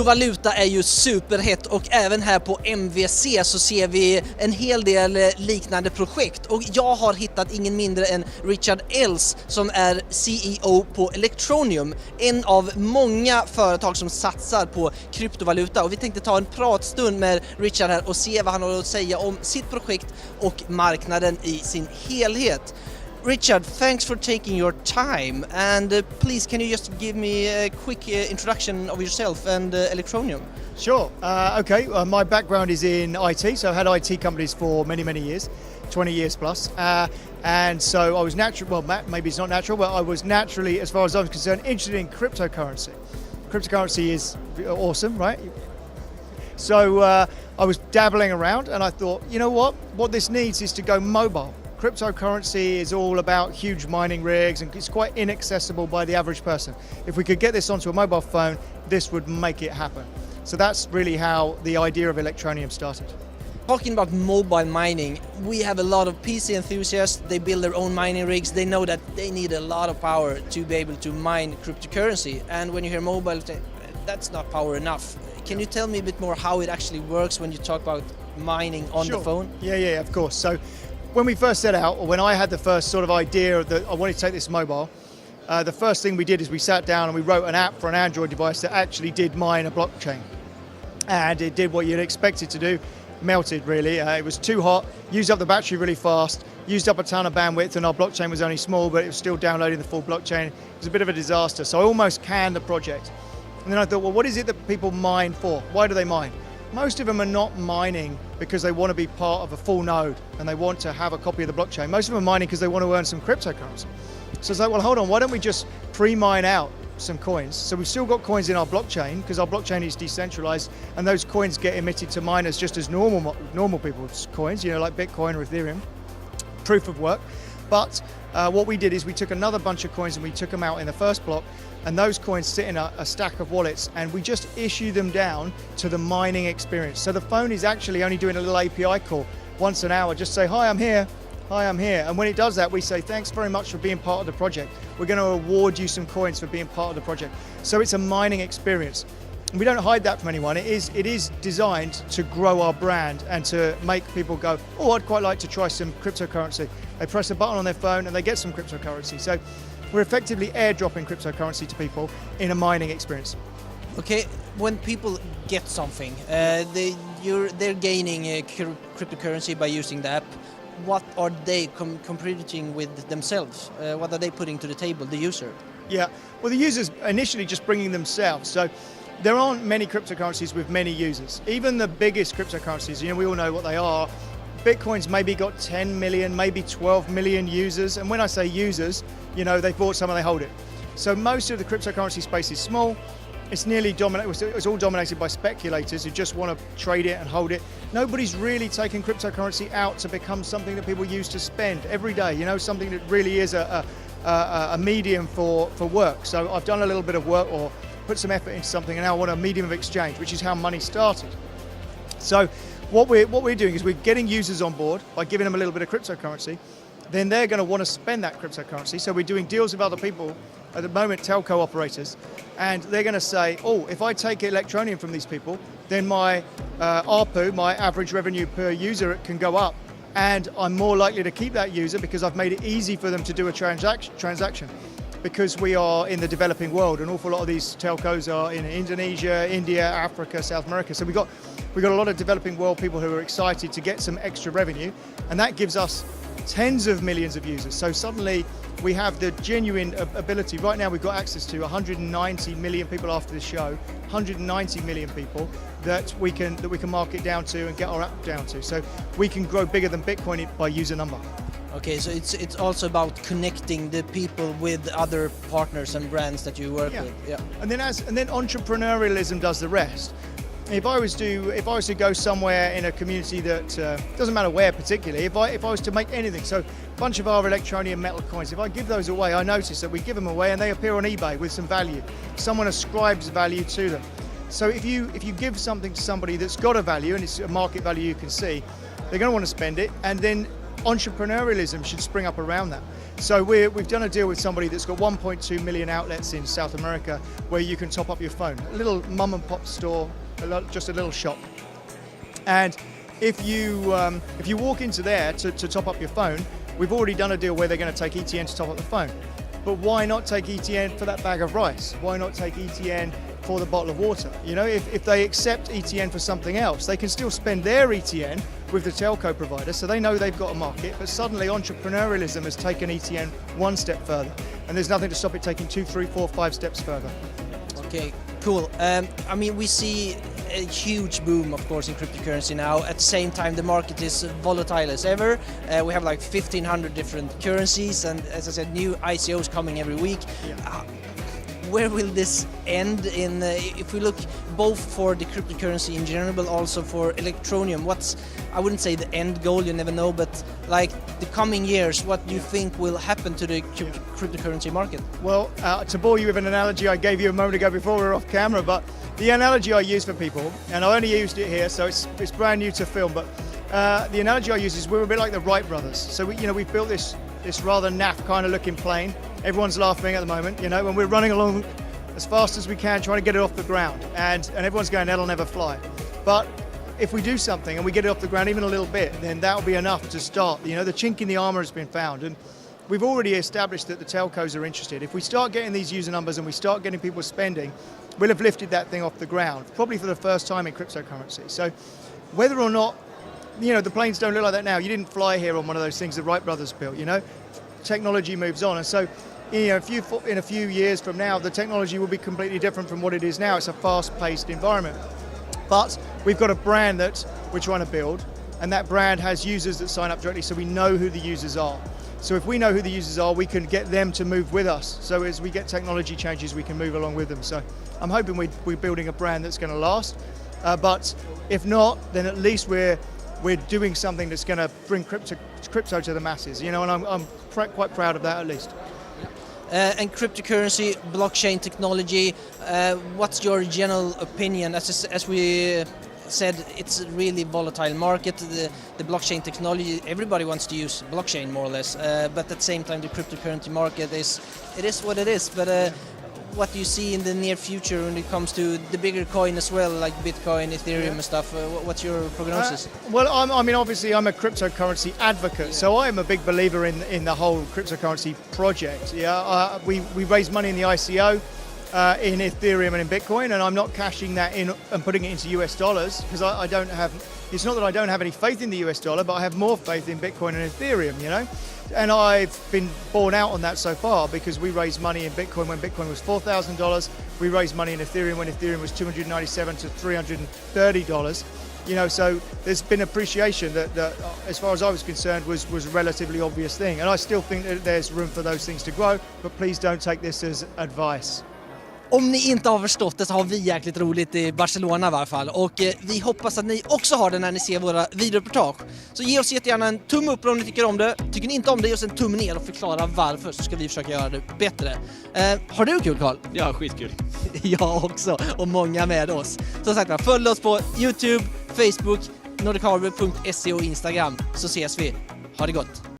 Kryptovaluta är ju superhett och även här på MVC så ser vi en hel del liknande projekt och jag har hittat ingen mindre än Richard Ells som är CEO på Electroneum, en av många företag som satsar på kryptovaluta, och vi tänkte ta en pratstund med Richard här och se vad han har att säga om sitt projekt och marknaden i sin helhet. Richard, thanks for taking your time, and please can you just give me a quick introduction of yourself and Electroneum? Sure. Okay. My background is in IT, so I've had IT companies for many years, 20 years plus. And so I was natural. Well, maybe it's not natural, but I was naturally, as far as I'm concerned, interested in cryptocurrency. Cryptocurrency is awesome, right? So I was dabbling around, and I thought, you know what? What this needs is to go mobile. Cryptocurrency is all about huge mining rigs and it's quite inaccessible by the average person. If we could get this onto a mobile phone, this would make it happen. So that's really how the idea of Electroneum started. Talking about mobile mining, we have a lot of PC enthusiasts, they build their own mining rigs, they know that they need a lot of power to be able to mine cryptocurrency, and when you hear mobile, that's not power enough. Can you tell me a bit more how it actually works when you talk about mining on the phone? Yeah, of course. So when we first set out, or when I had the first sort of idea that I wanted to take this mobile, the first thing we did is we sat down and we wrote an app for an Android device that actually did mine a blockchain. And it did what you'd expect it to do, melted really. It was too hot, used up the battery really fast, used up a ton of bandwidth, and our blockchain was only small, but it was still downloading the full blockchain. It was a bit of a disaster, so I almost canned the project. And then I thought, well, what is it that people mine for? Why do they mine? Most of them are not mining because they want to be part of a full node and they want to have a copy of the blockchain. Most of them are mining because they want to earn some cryptocurrency. So it's like, well, hold on, why don't we just pre-mine out some coins? So we've still got coins in our blockchain because our blockchain is decentralized, and those coins get emitted to miners just as normal people's coins, you know, like Bitcoin or Ethereum, proof of work. But what we did is we took another bunch of coins and we took them out in the first block, and those coins sit in a stack of wallets, and we just issue them down to the mining experience. So the phone is actually only doing a little API call once an hour, just say, hi, I'm here. Hi, I'm here. And when it does that, we say, thanks very much for being part of the project. We're going to award you some coins for being part of the project. So it's a mining experience. And we don't hide that from anyone. It is designed to grow our brand and to make people go, oh, I'd quite like to try some cryptocurrency. They press a button on their phone and they get some cryptocurrency. So we're effectively airdropping cryptocurrency to people in a mining experience. Okay, when people get something, they're gaining cryptocurrency by using the app. What are they contributing with themselves? What are they putting to the table, the user? Yeah, well, the user's initially just bringing themselves. So there aren't many cryptocurrencies with many users. Even the biggest cryptocurrencies, you know, we all know what they are. Bitcoin's maybe got 10 million, maybe 12 million users. And when I say users, you know, they bought some and they hold it. So most of the cryptocurrency space is small. It's nearly dominated, it's all dominated by speculators who just want to trade it and hold it. Nobody's really taken cryptocurrency out to become something that people use to spend every day, you know, something that really is a medium for work. So I've done a little bit of work or put some effort into something, and now I want a medium of exchange, which is how money started. So what we're doing is we're getting users on board by giving them a little bit of cryptocurrency. Then they're going to want to spend that cryptocurrency. So we're doing deals with other people, at the moment telco operators, and they're going to say, oh, if I take Electroneum from these people, then my ARPU, my average revenue per user, can go up. And I'm more likely to keep that user because I've made it easy for them to do a transaction. Because we are in the developing world, an awful lot of these telcos are in Indonesia, India, Africa, South America. So we've got a lot of developing world people who are excited to get some extra revenue, and that gives us tens of millions of users. So suddenly we have the genuine ability. Right now we've got access to 190 million people after the show, 190 million people that we can market down to and get our app down to. So we can grow bigger than Bitcoin by user number. Okay, so it's also about connecting the people with other partners and brands that you work with. Yeah. And then entrepreneurialism does the rest. If I was to go somewhere in a community that doesn't matter where particularly, if I was to make anything, so a bunch of our Electroneum metal coins, if I give those away, I notice that we give them away and they appear on eBay with some value. Someone ascribes value to them. So if you give something to somebody that's got a value and it's a market value you can see, they're going to want to spend it, and then entrepreneurialism should spring up around that. So we've done a deal with somebody that's got 1.2 million outlets in South America where you can top up your phone. A little mum and pop store, just a little shop. And if you walk into there to top up your phone, we've already done a deal where they're going to take ETN to top up the phone. But why not take ETN for that bag of rice? Why not take ETN for the bottle of water? You know, if they accept ETN for something else, they can still spend their ETN with the telco provider, so they know they've got a market, but suddenly entrepreneurialism has taken ETN one step further, and there's nothing to stop it taking 2, 3, 4, 5 steps further. Okay, cool. I mean, we see a huge boom, of course, in cryptocurrency now. At the same time, the market is volatile as ever. We have like 1,500 different currencies, and as I said, new ICOs coming every week. Yeah. Where will this end in, if we look both for the cryptocurrency in general, but also for Electroneum? What's, I wouldn't say the end goal, you never know, but like the coming years, what do you think will happen to the cryptocurrency market? Well, to bore you with an analogy I gave you a moment ago before we were off camera, but the analogy I use for people, and I only used it here, so it's brand new to film, but the analogy I use is we're a bit like the Wright brothers. So we've built this rather naff kind of looking plane. Everyone's laughing at the moment, you know, and we're running along as fast as we can trying to get it off the ground, and everyone's going, that'll never fly. But if we do something and we get it off the ground even a little bit, then that'll be enough to start. You know, the chink in the armor has been found, and we've already established that the telcos are interested. If we start getting these user numbers and we start getting people spending, we'll have lifted that thing off the ground, probably for the first time in cryptocurrency. So whether or not, you know, the planes don't look like that now. You didn't fly here on one of those things the Wright brothers built, you know. Technology moves on, and so, you know, in a few years from now, the technology will be completely different from what it is now. It's a fast-paced environment. But we've got a brand that we're trying to build, and that brand has users that sign up directly, so we know who the users are. So if we know who the users are, we can get them to move with us. So as we get technology changes, we can move along with them. So I'm hoping we're building a brand that's going to last. But if not, then at least we're doing something that's going to bring crypto to the masses, you know, and I'm quite proud of that at least. And cryptocurrency, blockchain technology, what's your general opinion? As we said, it's a really volatile market. The blockchain technology, everybody wants to use blockchain more or less, but at the same time the cryptocurrency market is what it is. But what do you see in the near future when it comes to the bigger coin as well, like Bitcoin, Ethereum and stuff? What's your prognosis? Well, I mean, obviously I'm a cryptocurrency advocate, so I am a big believer in the whole cryptocurrency project. Yeah, we raised money in the ICO in Ethereum and in Bitcoin, and I'm not cashing that in and putting it into US dollars because I don't have. It's not that I don't have any faith in the US dollar, but I have more faith in Bitcoin and Ethereum, you know. And I've been borne out on that so far because we raised money in Bitcoin when Bitcoin was $4,000. We raised money in Ethereum when Ethereum was $297 to $330. You know, so there's been appreciation that as far as I was concerned, was a relatively obvious thing. And I still think that there's room for those things to grow, but please don't take this as advice. Om ni inte har förstått det så har vi jäkligt roligt i Barcelona i varje fall. Och vi hoppas att ni också har det när ni ser våra videoreportage. Så ge oss jättegärna en tumme upp om ni tycker om det. Tycker ni inte om det, ge oss en tumme ner och förklara varför, så ska vi försöka göra det bättre. Har du kul, Carl? Ja, skitkul. Jag också, och många med oss. Som sagt, följ oss på YouTube, Facebook, nordicharbour.se och Instagram, så ses vi. Ha det gott!